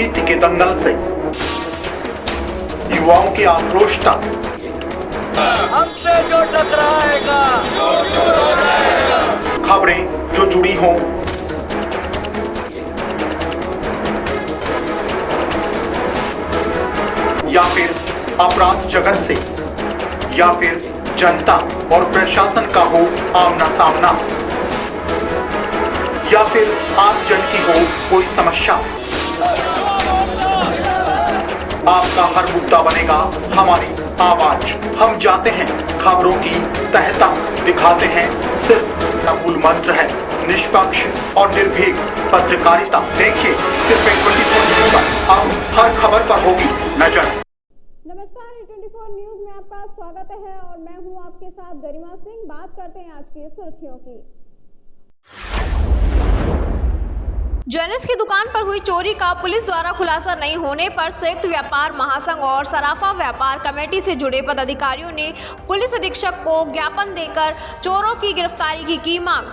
राजनीति के दंगल से युवाओं की आक्रोश तक हमसे जो टकराएगा खबरें जो जुड़ी हों, या फिर अपराध जगत से, या फिर जनता और प्रशासन का हो आमना सामना, या फिर आम जन की हो कोई समस्या, आपका हर मुद्दा बनेगा हमारी आवाज। हम जाते हैं खबरों की तह तक, दिखाते हैं सिर्फ मूल मंत्र है निष्पक्ष और निर्भीक पत्रकारिता। देखिए सिर्फ एक पर अब हर खबर पर होगी नजर। नमस्कार, A24 न्यूज में आपका स्वागत है और मैं हूं आपके साथ गरिमा सिंह। बात करते हैं आज की सुर्खियों की। ज्वेलर्स की दुकान पर हुई चोरी का पुलिस द्वारा खुलासा नहीं होने पर संयुक्त व्यापार महासंघ और सराफा व्यापार कमेटी से जुड़े पदाधिकारियों ने पुलिस अधीक्षक को ज्ञापन देकर चोरों की गिरफ्तारी की मांग।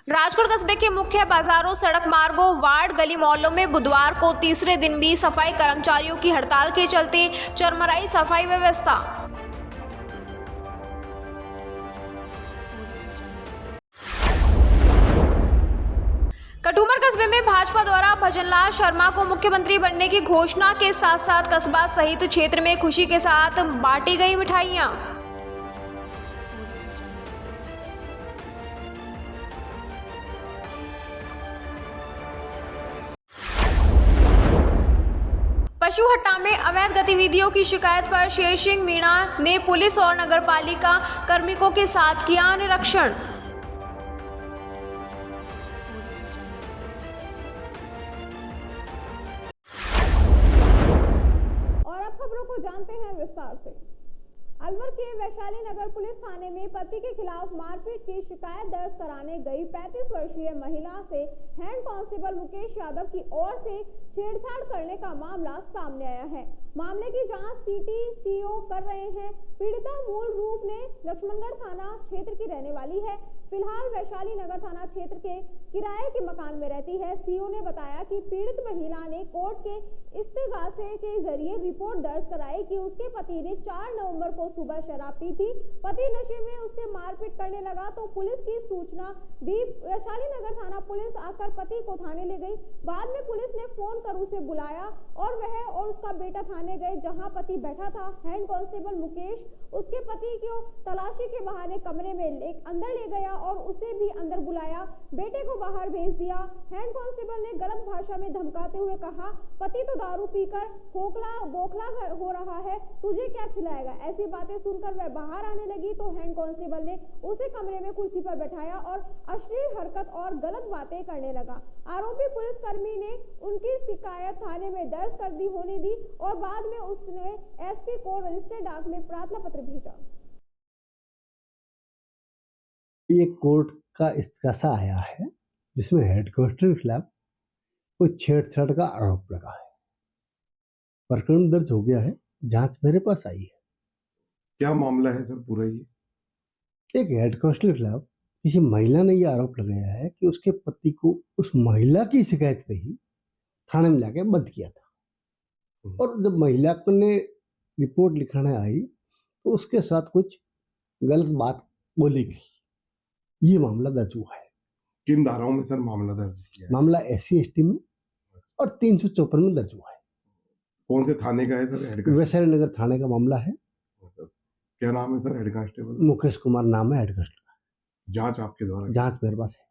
राजकोट कस्बे के मुख्य बाजारों, सड़क मार्गों, वार्ड, गली मोहल्लों में बुधवार को तीसरे दिन भी सफाई कर्मचारियों की हड़ताल के चलते चरमराई सफाई व्यवस्था। कटुमर कस्बे में भाजपा द्वारा भजनलाल शर्मा को मुख्यमंत्री बनने की घोषणा के साथ साथ कस्बा सहित क्षेत्र में खुशी के साथ बांटी गई मिठाइयां। पशुहट्टा में अवैध गतिविधियों की शिकायत पर शेर सिंह मीणा ने पुलिस और नगरपालिका कार्मिकों के साथ किया निरीक्षण। जानते हैं विस्तार से। अलवर के वैशाली नगर पुलिस थाने में पति के खिलाफ मारपीट की शिकायत दर्ज कराने गई 35 वर्षीय महिला से हेड कांस्टेबल मुकेश यादव की ओर से छेड़छाड़ करने का मामला सामने आया है। मामले की जांच सिटी सीओ कर रहे हैं। पीड़िता मूल रूप में लक्ष्मणगढ़ थाना क्षेत्र की रहने वाली है। फिलहाल वैशाली नगर थाना क्षेत्र के किराए के मकान में रहती है। सीओ ने बताया कि पीड़ित महिला ने कोर्ट के इस्तेगासे के जरिए रिपोर्ट दर्ज कराई कि उसके पति ने 4 नवंबर को सुबह शराब पी थी। पति नशे में उससे मारपीट करने लगा तो पुलिस की सूचना दी। वैशाली नगर थाना पुलिस आकर पति को थाने ले गई। बाद में पुलिस ने फोन कर उसे बुलाया और वह और उसका बेटा थाने गए, जहां पति बैठा था। हेड कांस्टेबल मुकेश उसके पति को तलाशी के बहाने कमरे में अंदर ले गया और उसे भी अंदर बुलाया। बेटे को बाहर भेज दिया। हेड कांस्टेबल ने गलत भाषा में धमकाते हुए कहा, पति तो दारू पीकर बोखला हो रहा है, तुझे क्या खिलाएगा। ऐसी बातें सुनकर वह बाहर आने लगी तो हेड कांस्टेबल ने उसे कमरे में कुर्सी पर बैठाया और अश्लील हरकत और गलत बातें करने लगा। आरोपी पुलिसकर्मी ने उनकी शिकायत थाने में दर्ज कर दी होने दी और बाद में उसने एसपी को रजिस्टर्ड डाक में प्रार्थना पत्र भेजा। ये कोर्ट का इस्तेगासा आया है जिसमें हेड कांस्टेबल के खिलाफ कोई छेड़छाड़ का आरोप लगा है। प्रकरण दर्ज हो गया है, जांच मेरे पास आई है। क्या मामला है सर पूरा? ये एक हेड कांस्टेबल के खिलाफ किसी महिला ने यह आरोप लगाया है कि उसके पति को उस महिला की शिकायत पे ही थाने में लाके बंद किया था और जब महिला को ने रिपोर्ट लिखाने आई तो उसके साथ कुछ गलत बात बोली गई। ये मामला दर्ज हुआ है। किन धाराओं में सर मामला दर्ज किया है? मामला SC/ST में और 354 में दर्ज हुआ है। कौन से थाने का है सर? हेड कांस्टेबल वैशाली नगर थाने का मामला है। क्या नाम है sir head constable? Mukesh Kumar नाम है हेड कांस्टेबल। जांच आपके द्वारा? जांच मेरे पास है।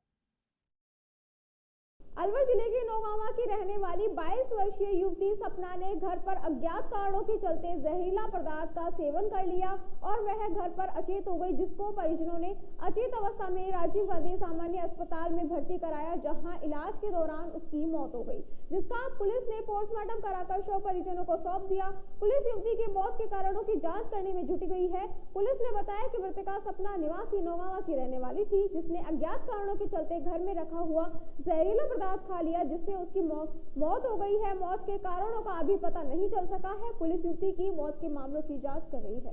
अलवर जिले के नौगांवा की रहने वाली 22 वर्षीय युवती सपना ने घर पर अज्ञात कारणों के चलते जहरीला पदार्थ का सेवन कर लिया और वह घर पर अचेत हो गई, जिसको परिजनों ने अचेत अवस्था में राजीव गांधी सामान्य अस्पताल में भर्ती कराया, जहां इलाज के दौरान उसकी मौत हो गई, जिसका पुलिस ने पोस्टमार्टम कराकर शव परिजनों को सौंप दिया। पुलिस युवती की मौत के कारणों की जाँच करने में जुटी गई है। पुलिस ने बताया कि मृतका सपना निवासी नौगांवा की रहने वाली थी, जिसने अज्ञात कारणों के चलते घर में रखा हुआ जहरीला पदार्थ खा लिया, जिससे उसकी मौत हो गई है। मौत के कारणों का अभी पता नहीं चल सका है। पुलिस युवती की मौत के मामलों की जांच कर रही है।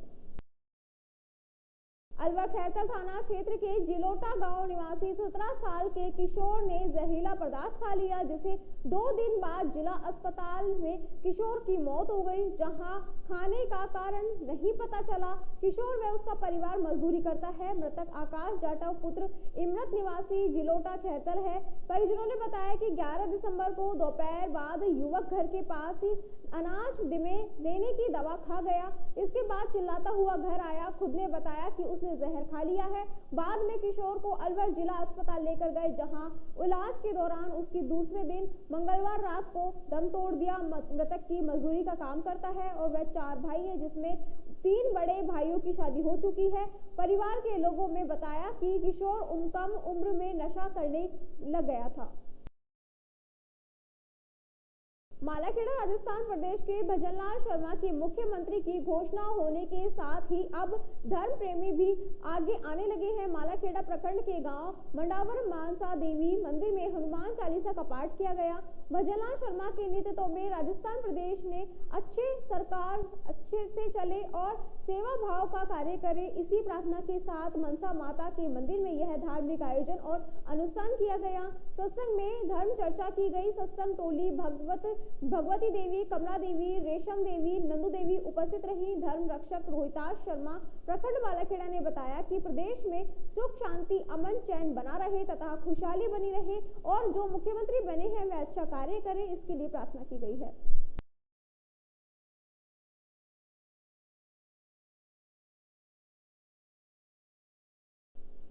अलवर खैरतल थाना क्षेत्र के जिलोटा गांव निवासी 17 साल के किशोर ने जहरीला पदार्थ खा लिया, जिसे 2 दिन बाद जिला अस्पताल में किशोर की मौत हो गई, जहां खाने का कारण नहीं पता चला। किशोर व उसका परिवार मजदूरी करता है। मृतक आकाश जाटव पुत्र इमरत निवासी जिलोटा खैरतल है। परिजनों ने बताया कि 11 दिसंबर को दोपहर बाद युवक घर के पास ही अनाज में देने की दवा खा गया। इसके बाद चिल्लाता हुआ घर आया। खुद ने बताया कि उसने जहर खा लिया है। बाद में किशोर को अलवर जिला अस्पताल लेकर गए, जहां इलाज के दौरान उसकी दूसरे दिन मंगलवार रात को दम तोड़ दिया। मृतक की मजदूरी का काम करता है और वह 4 भाई है, जिसमें 3 बड़े भाइयों की शादी हो चुकी है। परिवार के लोगों ने बताया कि किशोर कम उम्र में नशा करने लग गया था। मालाखेड़ा राजस्थान प्रदेश के भजनलाल शर्मा की मुख्यमंत्री की घोषणा होने के साथ ही अब धर्म प्रेमी भी आगे आने लगे हैं। मालाखेड़ा प्रखंड के गांव मंडावर मानसा देवी मंदिर में हनुमान चालीसा का पाठ किया गया। भजनलाल शर्मा के नेतृत्व में राजस्थान प्रदेश ने सरकार अच्छे से चले और सेवा भाव का कार्य करे, इसी प्रार्थना के साथ मनसा माता के मंदिर में यह धार्मिक आयोजन और अनुष्ठान किया गया। सत्संग में धर्म चर्चा की गई। सत्संग टोली भगवती देवी, कमला देवी, रेशम देवी, नंदू देवी उपस्थित रही। धर्म रक्षक रोहिताश शर्मा प्रखंड मालाखेड़ा ने बताया कि प्रदेश में सुख शांति अमन चैन बना रहे तथा खुशहाली बनी रहे और जो मुख्यमंत्री बने हैं वे अच्छा कार्य करें, इसके लिए प्रार्थना की गई है।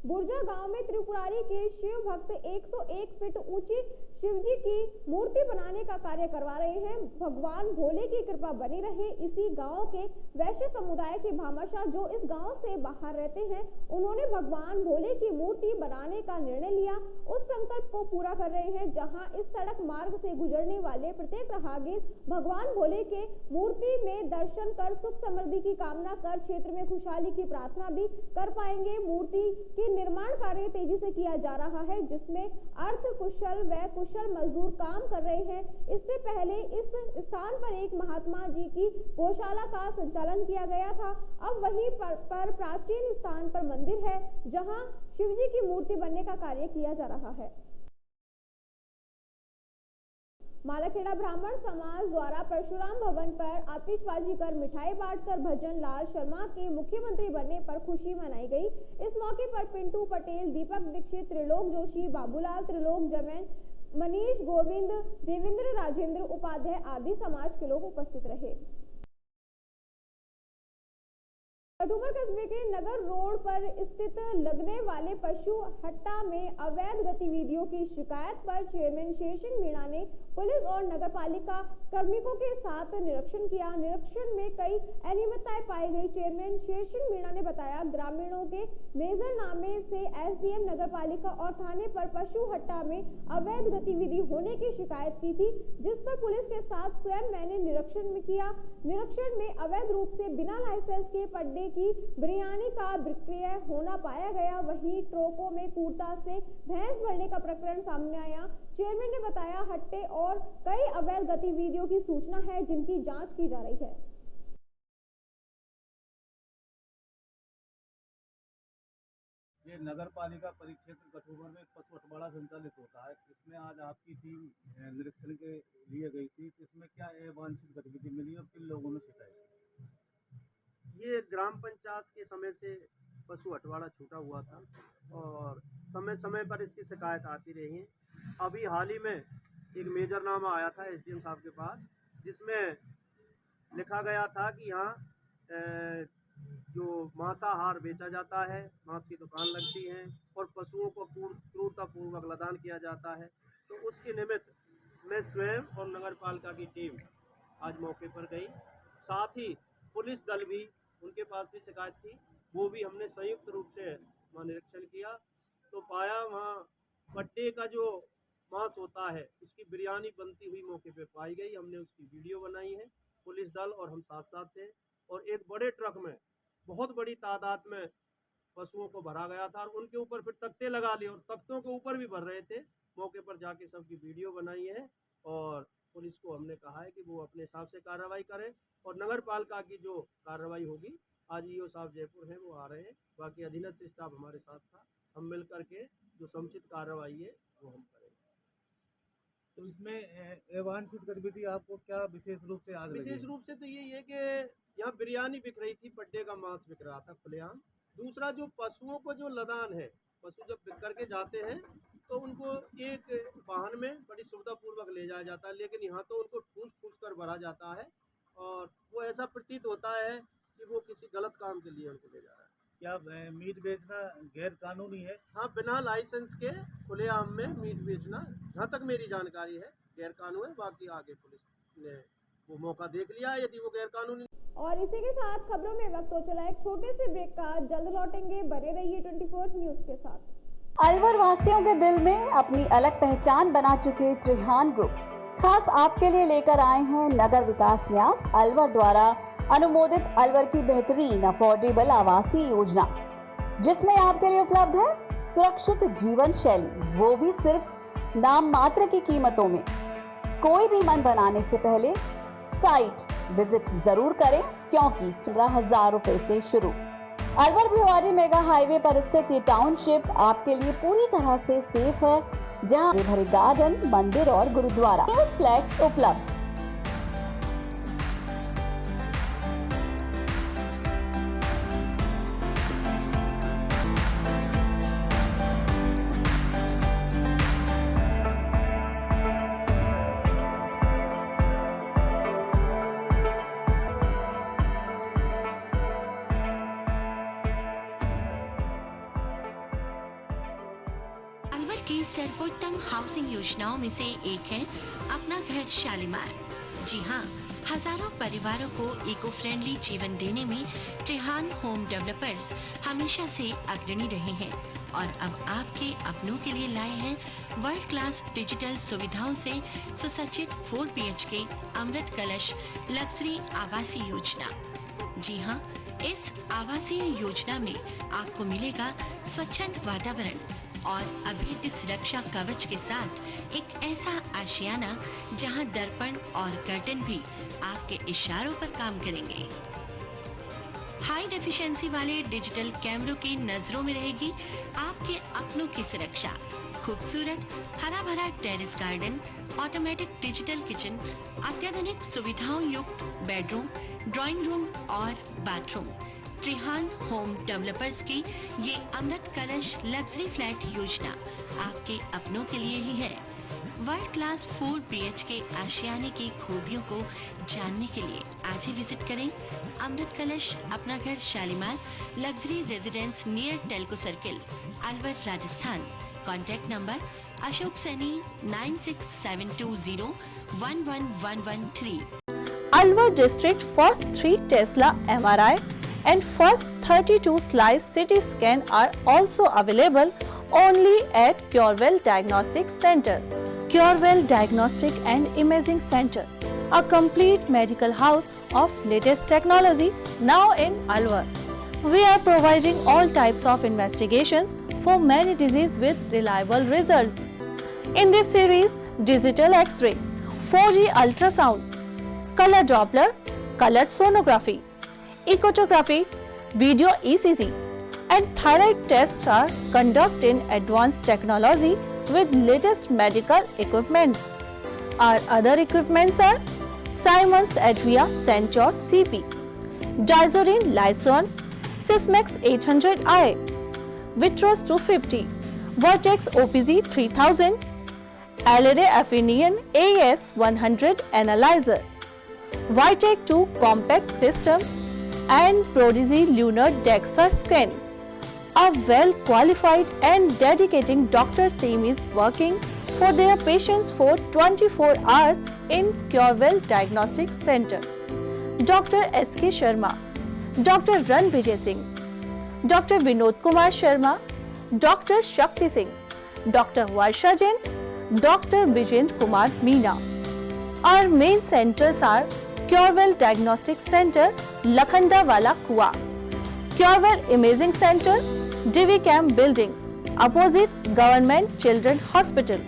बुर्जा गांव में त्रिपुरारी के शिव भक्त 101 फीट ऊंची शिवजी की मूर्ति बनाने का कार्य करवा रहे हैं। भगवान भोले की कृपा बनी रहे। इसी गांव के वैश्य समुदाय के भामाशाह जो इस गांव से बाहर रहते हैं, उन्होंने भगवान भोले की मूर्ति बनाने का निर्णय लिया। उस संकल्प को पूरा कर रहे हैं, जहां इस सड़क मार्ग से गुजरने वाले प्रत्येक राहगीर भगवान भोले के मूर्ति में दर्शन कर सुख समृद्धि की कामना कर क्षेत्र में खुशहाली की प्रार्थना भी कर पाएंगे। मूर्ति के निर्माण कार्य तेजी से किया जा रहा है, जिसमें अर्ध कुशल व कुशल मजदूर काम कर रहे हैं। इससे पहले इस स्थान पर एक महात्मा जी की गौशाला का संचालन किया गया था। अब वहीं पर प्राचीन स्थान पर मंदिर है, जहां शिवजी की मूर्ति बनने का कार्य किया जा रहा है। मालाखेड़ा ब्राह्मण समाज द्वारा परशुराम भवन पर आतिशबाजी कर मिठाई बांटकर भजनलाल शर्मा के मुख्यमंत्री बनने पर खुशी मनाई गई। इस मौके पर पिंटू पटेल, दीपक दीक्षित, त्रिलोक जोशी, बाबूलाल, त्रिलोक जमैन, मनीष गोविंद, देवेंद्र राजेंद्र उपाध्याय आदि समाज के लोग उपस्थित रहे। कठुमर कस्बे के नगर रोड पर स्थित लगने वाले पशु हट्टा में अवैध गतिविधियों की शिकायत पर चेयरमैन शेरसिंह मीणा ने पुलिस और नगरपालिका कार्मिकों के साथ निरीक्षण किया। निरीक्षण में कई अनियमितताएं पाई गई। चेयरमैन शेरसिंह मीणा ने बताया, ग्रामीणों के मेजरनामे से एसडीएम नगरपालिका और थाने पर पशु हट्टा में अवैध गतिविधि होने की शिकायत की थी, जिस पर पुलिस के साथ स्वयं मैंने निरीक्षण किया। निरीक्षण में अवैध रूप से बिना लाइसेंस के पड्डे की बिरयानी का विक्रय होना पाया गया। वहीं ट्रकों में कूड़ता से भैंस भरने का प्रकरण सामने आया। चेयरमैन ने बताया, हट्टे और कई अवैध गतिविधियों की सूचना है, जिनकी जांच की जा रही है। ये नगर पालिका परिक्षेत्र कठुमर में पशु बंटवारा संचालित होता है। इसमें आज आपकी टीम निरीक्षण के लिए गई थी। इसमें क्या अवांछित गतिविधि मिली और किन लोगों ने शिकायत की? ये ग्राम पंचायत के समय से पशु बंटवारा छूटा हुआ था और समय समय पर इसकी शिकायत आती रही है। अभी हाल ही में एक मेजरनामा आया था एसडीएम साहब के पास, जिसमें लिखा गया था कि यहाँ जो मांसाहार बेचा जाता है, मांस की दुकान लगती है और पशुओं को क्रूरतापूर्वक लदान किया जाता है। तो उसके निमित्त मैं स्वयं और नगर पालिका की टीम आज मौके पर गई। साथ ही पुलिस दल भी, उनके पास भी शिकायत थी, वो भी हमने संयुक्त रूप से वहाँ निरीक्षण किया तो पाया वहाँ पट्टे का जो मांस होता है उसकी बिरयानी बनती हुई मौके पे पाई गई। हमने उसकी वीडियो बनाई है। पुलिस दल और हम साथ साथ थे और एक बड़े ट्रक में बहुत बड़ी तादाद में पशुओं को भरा गया था और उनके ऊपर फिर तख्ते लगा लिए और तख्तों के ऊपर भी भर रहे थे। मौके पर जाके सबकी वीडियो बनाई है और पुलिस को हमने कहा है कि वो अपने हिसाब से कार्रवाई करें और नगर पालिका की जो कार्रवाई होगी आज ईओ साहब जयपुर हैं, वो आ रहे हैं, बाकी अधीनस्थ स्टाफ हमारे साथ था। हम मिल करके जो समुचित कार्रवाई है वो हम करेंगे। तो इसमें अवांछित गतिविधि आपको क्या विशेष रूप से आज विशेष रूप से तो यही है कि यहाँ बिरयानी बिक रही थी, पड्डे का मांस बिक रहा था खुलेआम। दूसरा, जो पशुओं को जो लदान है, पशु जब बिक करके जाते हैं तो उनको एक वाहन में बड़ी सुविधापूर्वक ले जाया जाता है, लेकिन यहाँ तो उनको ठूस ठूस कर भरा जाता है और वो ऐसा प्रतीत होता है कि वो किसी गलत काम के लिए उनको ले जा रहा है। क्या मीट बेचना गैर कानूनी है? हाँ, बिना लाइसेंस के खुलेआम में मीट बेचना, जहाँ तक मेरी जानकारी है, गैर कानूनी है। बाकी आगे पुलिस ने वो मौका देख लिया, यदि वो गैर कानूनी। और इसी के साथ खबरों में वक्त हो चला एक छोटे से ब्रेक का। जल्द लौटेंगे, बने रहिए 24 न्यूज के साथ। अलवर वासियों के दिल में अपनी अलग पहचान बना चुके त्रिहान ग्रुप खास आपके लिए लेकर आए हैं नगर विकास न्यास अलवर द्वारा अनुमोदित अलवर की बेहतरीन अफोर्डेबल आवासीय योजना, जिसमें आपके लिए उपलब्ध है सुरक्षित जीवन शैली, वो भी सिर्फ नाम मात्र की कीमतों में। कोई भी मन बनाने से पहले साइट विजिट जरूर करें, क्योंकि 15,000 रुपए से शुरू। अलवर भिवाड़ी मेगा हाईवे पर स्थित ये टाउनशिप आपके लिए पूरी तरह से सेफ है, जहां हरे भरे गार्डन, मंदिर और गुरुद्वारा विद फ्लैट्स उपलब्ध। अलवर की सर्वोत्तम हाउसिंग योजनाओं में से एक है अपना घर शालीमार। जी हाँ, हजारों परिवारों को इको फ्रेंडली जीवन देने में त्रिहान होम डेवलपर्स हमेशा से अग्रणी रहे हैं और अब आपके अपनों के लिए लाए हैं वर्ल्ड क्लास डिजिटल सुविधाओं से सुसज्जित 4 BHK अमृत कलश लग्जरी आवासीय योजना। जी हाँ, इस आवासीय योजना में आपको मिलेगा स्वच्छंद वातावरण और अभेद्य सुरक्षा कवच के साथ एक ऐसा आशियाना जहां दर्पण और कर्टन भी आपके इशारों पर काम करेंगे। हाई डेफिशिएंसी वाले डिजिटल कैमरों की नजरों में रहेगी आपके अपनों की सुरक्षा। खूबसूरत हरा भरा terrace garden, automatic digital kitchen, अत्याधुनिक सुविधाओं युक्त बेडरूम, ड्राइंग रूम और बाथरूम। त्रिहान होम डेवलपर्स की ये अमृत कलश लग्जरी फ्लैट योजना आपके अपनों के लिए ही है। वर्ल्ड क्लास 4 BHK आशियाने की खूबियों को जानने के लिए आज ही विजिट करें अमृत कलश अपना घर Shalimar luxury residence near Telco circle, Alwar, Rajasthan. Contact number Ashok Saini 9672011113। Alwar district first 3 Tesla MRI and first 32 slice CT scan are also available only at Curewell Diagnostic Center. Curewell Diagnostic and Imaging Center, a complete medical house of latest technology now in Alwar. We are providing all types of investigations for many diseases with reliable results. In this series, digital X-ray, 4G ultrasound, color Doppler, colored sonography, echography, video ECG and thyroid tests are conducted in advanced technology with latest medical equipments. Our other equipments are Siemens Advia Centaur CP, Dizorin Lyson, Sysmex 800i, Vitros 250, Vertex OPZ 3000, Alere Affinion AS 100 Analyzer, Vitec 2 Compact System and Prodigy Lunar DEXA Scan. A well-qualified and dedicated doctor's team is working for their patients for 24 hours in Curewell Diagnostic Center. Dr. S.K. Sharma, Dr. Ran Vijay Singh, Dr. Vinod Kumar Sharma, Dr. Shakti Singh, Dr. Varsha Jain, Dr. Vijendra Kumar Meena. Our main centers are Curewell Diagnostic Center, Lakhandawala Kua, Curewell Imaging Center, Divi Camp Building, opposite Government Children Hospital.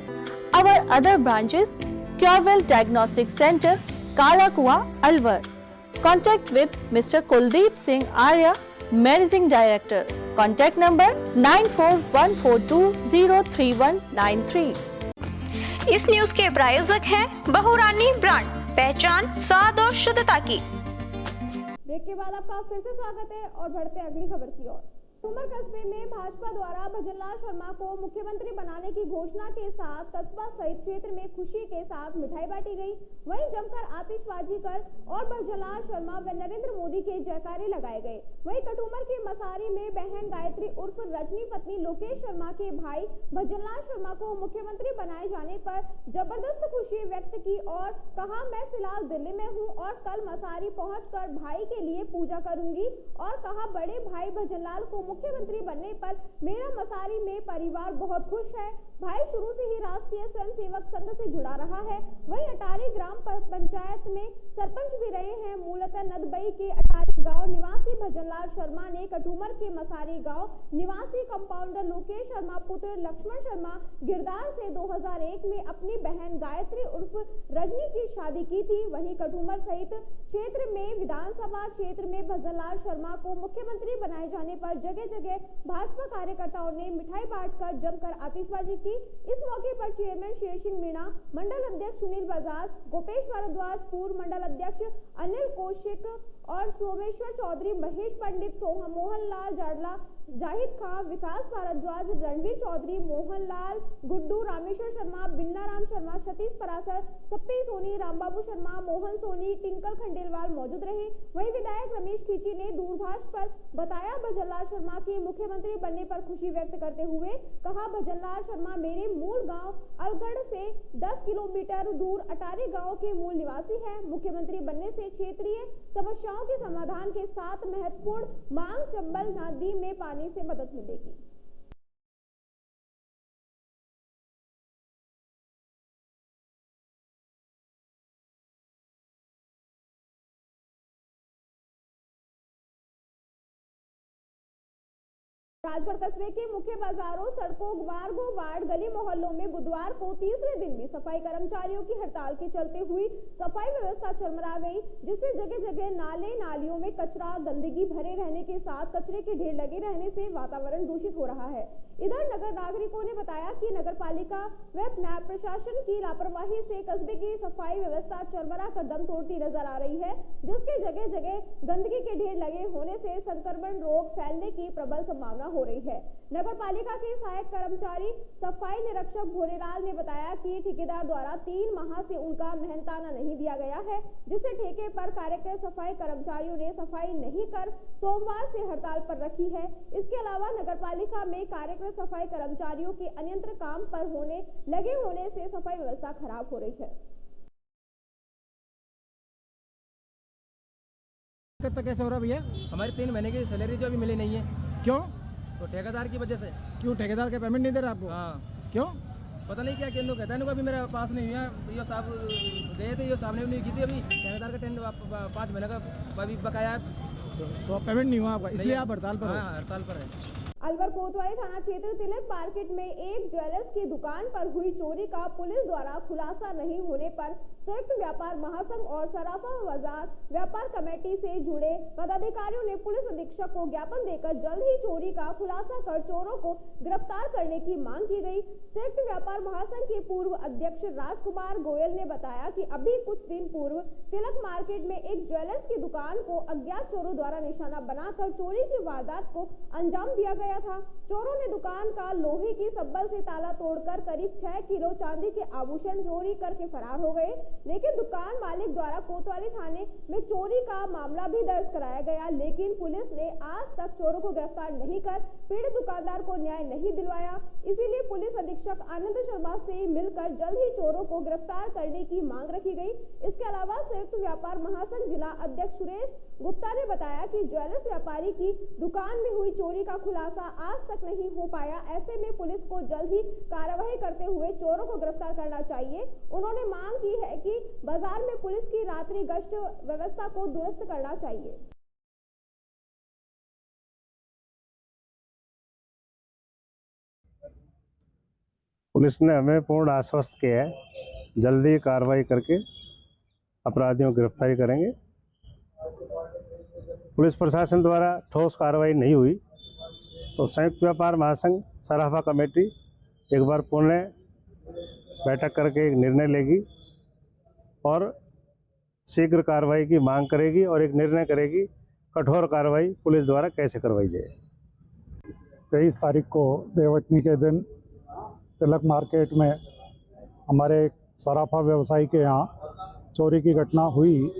Our other branches, Curewell Diagnostic Center, Kala Kua, Alwar, Contact with Mr. Kuldeep Singh Arya, Managing Director. Contact number 9414203193. इस news के प्रायोजक हैं बहुरानी brand, पहचान स्वाद और शुद्धता की। Break के बाद आपका फिर से स्वागत है और बढ़ते हैं अगली खबर की ओर। उमर कस्बे में भाजपा द्वारा भजनलाल शर्मा को मुख्यमंत्री बनाने की घोषणा के साथ कस्बा सहित क्षेत्र में खुशी के साथ मिठाई बांटी गई। वहीं जमकर आतिशबाजी कर और भजनलाल शर्मा व नरेंद्र मोदी के जयकारे लगाए गए। वहीं कटुमर के मसारी में बहन गायत्री उर्फ रजनी पत्नी लोकेश शर्मा के भाई भजनलाल शर्मा को मुख्यमंत्री बनाए जाने पर जबरदस्त खुशी व्यक्त की और कहा, मैं फिलहाल दिल्ली में हूँ और कल मसारी पहुंचकर भाई के लिए पूजा करूंगी। और कहा, बड़े भाई भजनलाल को मुख्यमंत्री बनने पर मेरा मसारी में परिवार बहुत खुश है। भाई शुरू से ही राष्ट्रीय स्वयंसेवक संघ से जुड़ा रहा है। वहीं अटारी ग्राम पंचायत में सरपंच भी रहे हैं। मूलतः नदबई के अटारी गांव निवासी भजनलाल शर्मा ने कटुमर के मसारी गांव निवासी कंपाउंडर लोकेश शर्मा पुत्र लक्ष्मण शर्मा गिरदार से 2001 में अपनी बहन गायत्री उर्फ रजनी की शादी की थी। वहीं कटुमर सहित क्षेत्र में विधानसभा क्षेत्र में भजनलाल शर्मा को मुख्यमंत्री बनाए जाने पर जगह जगह भाजपा कार्यकर्ताओं ने मिठाई बांटकर जमकर आतिशबाजी की। इस मौके पर चेयरमैन शेर सिंह मीणा, मंडल अध्यक्ष सुनील बजाज, गोपेश भारद्वाज, पूर्व मंडल अध्यक्ष अनिल कौशिक और सोमेश्वर चौधरी, महेश पंडित, मोहनलाल जाडला, जाहिद खान, विकास भारद्वाज, रणवीर चौधरी, मोहनलाल, गुड्डू, रामेश्वर शर्मा, बिन्ना राम शर्मा, सतीश परासर, सप्पी सोनी, रामबाबू शर्मा, मोहन सोनी, टिंकल खंडेलवाल मौजूद रहे। वहीं विधायक रमेश खींची ने दूरभाष पर बताया, भजनलाल शर्मा के मुख्यमंत्री बनने पर खुशी व्यक्त करते हुए कहा, भजनलाल शर्मा मेरे मूल गांव अलगढ़ से 10 किलोमीटर दूर अटारी गांव के मूल निवासी है। मुख्यमंत्री बनने से क्षेत्रीय समस्याओं के समाधान के साथ महत्वपूर्ण मांग चंबल नदी में पानी से मदद मिलेगी। राजगढ़ कस्बे के मुख्य बाजारों, सड़कों, वार्गो वार्ड, गली मोहल्लों में बुधवार को तीसरे दिन भी सफाई कर्मचारियों की हड़ताल के चलते हुई सफाई व्यवस्था चरमरा गई, जिससे जगह जगह नाले नालियों में कचरा गंदगी भरे रहने के साथ कचरे के ढेर लगे रहने से वातावरण दूषित हो रहा है। इधर नगर नागरिकों ने बताया कि नगर पालिका व न्याय प्रशासन की लापरवाही से कस्बे की सफाई व्यवस्था चरमरा कर दम तोड़ती नजर आ रही है, जिसके जगह जगह गंदगी के ढेर लगे होने से संक्रमण रोग फैलने की प्रबल संभावना हो रही है। नगर पालिका के सहायक कर्मचारी सफाई निरीक्षक भोरेलाल ने बताया कि ठेकेदार द्वारा 3 माह से उनका मेहनताना नहीं दिया गया है, जिससे ठेके पर कार्यरत सफाई कर्मचारियों ने सफाई नहीं कर सोमवार से हड़ताल पर रखी है। इसके अलावा नगर पालिका में कार्यरत सफाई कर्मचारियों के अन्यत्र काम पर लगे होने से सफाई व्यवस्था खराब हो रही है। तो कैसे हो रहा भैया? हमारी 3 महीने की सैलरी जो अभी मिली नहीं है। क्यों? तो ठेकेदार की वजह से। क्यों? ठेकेदार का पेमेंट नहीं दे रहा आपको? हाँ। क्यों? पता नहीं क्या केंद्र कहता है, अभी मेरे पास नहीं हुआ। ये साहब गए थे, ये सामने भी नहीं की थी। अभी ठेकेदार का 5 महीने का अभी बकाया है, तो पेमेंट नहीं हुआ आपका, इसलिए आप हड़ताल पर? हाँ, हड़ताल पर है। अलवर कोतवाली थाना क्षेत्र तिलक मार्केट में एक ज्वेलर्स की दुकान पर हुई चोरी का पुलिस द्वारा खुलासा नहीं होने पर संयुक्त व्यापार महासंघ और सराफा बाजार व्यापार कमेटी से जुड़े पदाधिकारियों ने पुलिस अधीक्षक को ज्ञापन देकर जल्द ही चोरी का खुलासा कर चोरों को गिरफ्तार करने की मांग की गई। संयुक्त व्यापार महासंघ के पूर्व अध्यक्ष राजकुमार गोयल ने बताया कि अभी कुछ दिन पूर्व तिलक मार्केट में एक ज्वेलर्स की दुकान को अज्ञात चोरों द्वारा निशाना बनाकर चोरी की वारदात को अंजाम दिया गया था। चोरों ने दुकान का लोहे की सब्बल से ताला तोड़कर करीब 6 किलो चांदी के आभूषण चोरी करके फरार हो गए, लेकिन दुकान मालिक द्वारा कोतवाली थाने में चोरी का मामला भी दर्ज कराया गया, लेकिन पुलिस ने आज तक चोरों को गिरफ्तार नहीं कर पीड़ित दुकानदार को न्याय नहीं दिलवाया। इसीलिए पुलिस अधीक्षक आनंद शर्मा से मिलकर जल्द ही चोरों को गिरफ्तार करने की मांग रखी गई। इसके अलावा संयुक्त व्यापार महासंघ जिला अध्यक्ष सुरेश गुप्ता ने बताया कि ज्वेलर्स व्यापारी की दुकान में हुई चोरी का खुलासा आज तक नहीं हो पाया, ऐसे में पुलिस को जल्द ही कार्रवाई करते हुए चोरों को गिरफ्तार करना चाहिए। उन्होंने मांग की है कि बाजार में पुलिस की रात्रि गश्त व्यवस्था को दुरुस्त करना चाहिए। पुलिस ने हमें पूर्ण आश्वस्त किया है, जल्दी कार्रवाई करके अपराधियों की गिरफ्तारी करेंगे पुलिस प्रशासन द्वारा ठोस कार्रवाई नहीं हुई तो संयुक्त व्यापार महासंघ सराफा कमेटी एक बार पुनः बैठक करके एक निर्णय लेगी और शीघ्र कार्रवाई की मांग करेगी और एक निर्णय करेगी कठोर कार्रवाई पुलिस द्वारा कैसे करवाई जाए। 23 तारीख को देवटनी के दिन तिलक मार्केट में हमारे एक सराफा व्यवसायी के यहाँ चोरी की घटना हुई,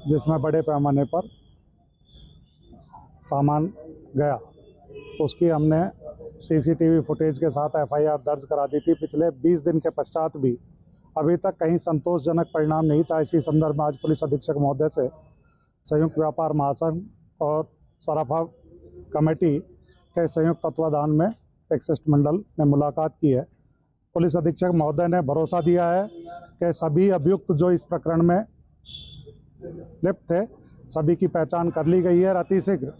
जिसमें बड़े पैमाने पर सामान गया। उसकी हमने सीसीटीवी फुटेज के साथ एफआईआर दर्ज करा दी थी। पिछले 20 दिन के पश्चात भी अभी तक कहीं संतोषजनक परिणाम नहीं था। इसी संदर्भ में आज पुलिस अधीक्षक महोदय से संयुक्त व्यापार महासंघ और सराफा कमेटी के संयुक्त तत्वाधान में एक शिष्टमंडल ने मुलाकात की है। पुलिस अधीक्षक महोदय ने भरोसा दिया है कि सभी अभियुक्त जो इस प्रकरण में लिप्त थे सभी की पहचान कर ली गई है और अतिशीघ्र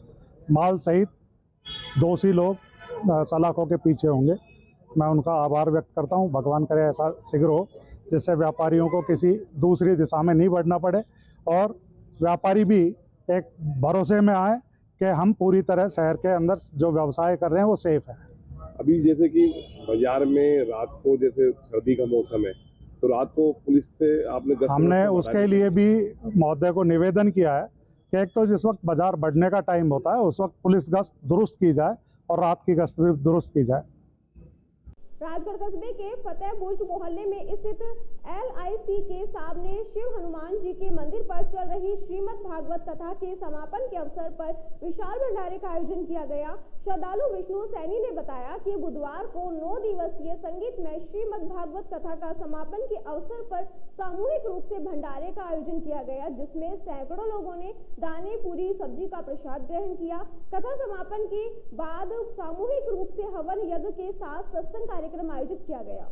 माल सहित दोषी लोग सलाखों के पीछे होंगे। मैं उनका आभार व्यक्त करता हूं। भगवान करे ऐसा शीघ्र हो, जिससे व्यापारियों को किसी दूसरी दिशा में नहीं बढ़ना पड़े और व्यापारी भी एक भरोसे में आए कि हम पूरी तरह शहर के अंदर जो व्यवसाय कर रहे हैं वो सेफ है। अभी जैसे कि बाजार में रात को, जैसे सर्दी का मौसम है, तो रात को पुलिस से आपने हमने उसके लिए भी महोदय को निवेदन किया है कि एक तो जिस वक्त बाजार बढ़ने का टाइम होता है उस वक्त पुलिस गश्त दुरुस्त की जाए और रात की गश्त भी दुरुस्त की जाए। राजगढ़ कस्बे के फतेहपुर मोहल्ले में स्थित LIC के सामने शिव हनुमान जी के मंदिर पर चल रही श्रीमद् भागवत कथा के समापन के अवसर पर विशाल भंडारे का आयोजन किया गया। श्रद्धालु विष्णु सैनी ने बताया कि बुधवार को 9 दिवसीय संगीतमय श्रीमद् भागवत कथा का समापन के अवसर पर सामूहिक रूप से भंडारे का आयोजन किया गया, जिसमें सैकड़ों लोगों ने दाने पूरी सब्जी का प्रसाद ग्रहण किया। कथा समापन के बाद सामूहिक रूप से हवन यज्ञ के साथ सत्संग कार्यक्रम आयोजित किया गया।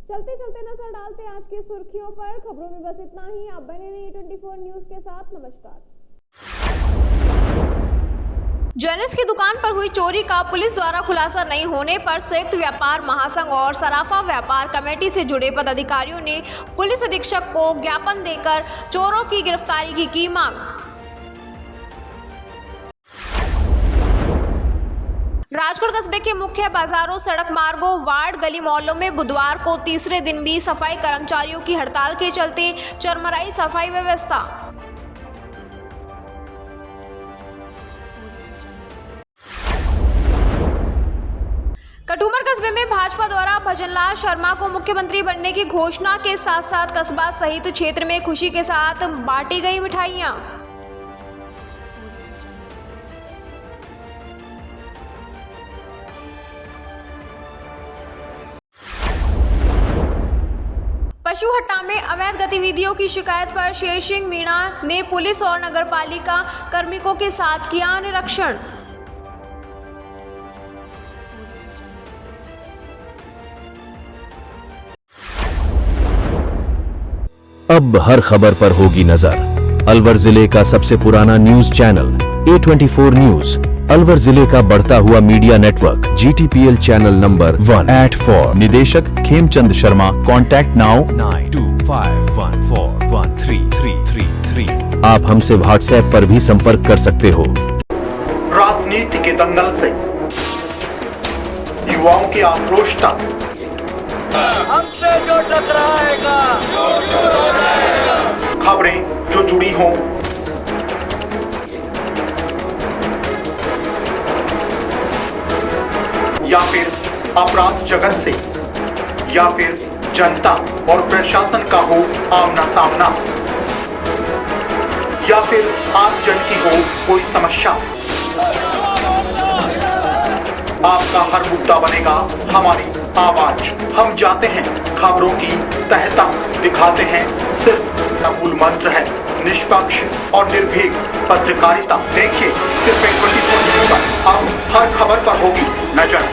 चलते चलते नजर डालते आज की सुर्खियों पर। खबरों में बस इतना ही। आप बने रहिए 24 न्यूज के साथ। नमस्कार। ज्वेलर्स की दुकान पर हुई चोरी का पुलिस द्वारा खुलासा नहीं होने पर संयुक्त व्यापार महासंघ और सराफा व्यापार कमेटी से जुड़े पदाधिकारियों ने पुलिस अधीक्षक को ज्ञापन देकर चोरों की गिरफ्तारी की मांग। राजगढ़ कस्बे के मुख्य बाजारों, सड़क मार्गों, वार्ड, गली मोहल्लों में बुधवार को तीसरे दिन भी सफाई कर्मचारियों की हड़ताल के चलते चरमराई सफाई व्यवस्था। कटुमर कस्बे में भाजपा द्वारा भजनलाल शर्मा को मुख्यमंत्री बनने की घोषणा के साथ साथ कस्बा सहित क्षेत्र में खुशी के साथ बांटी गई मिठाइयां। पशुहट्टा में अवैध गतिविधियों की शिकायत पर शेर सिंह मीणा ने पुलिस और नगरपालिका कार्मिकों के साथ किया निरीक्षण। अब हर खबर पर होगी नजर। अलवर जिले का सबसे पुराना news channel A24 news, Alwar जिले का बढ़ता हुआ media network GTPL channel number 1 @4। निदेशक खेमचंद शर्मा। Contact now 9251413333। आप हमसे व्हाट्सएप पर भी संपर्क कर सकते हो। राजनीति के दंगल से युवाओं के आक्रोश तक, हमसे जो टकराएगा खबरें जो जुड़ी हों, या फिर अपराध जगत से, या फिर जनता और प्रशासन का हो आमना सामना, या फिर आम जन की हो कोई समस्या, आपका हर मुद्दा बनेगा हमारी आवाज। हम जाते हैं खबरों की तह तक, दिखाते हैं सिर्फ मूल मंत्र है निष्पक्ष और निर्भीक पत्रकारिता। देखिए सिर्फ 24 न्यूज पर अब हर खबर पर होगी नजर।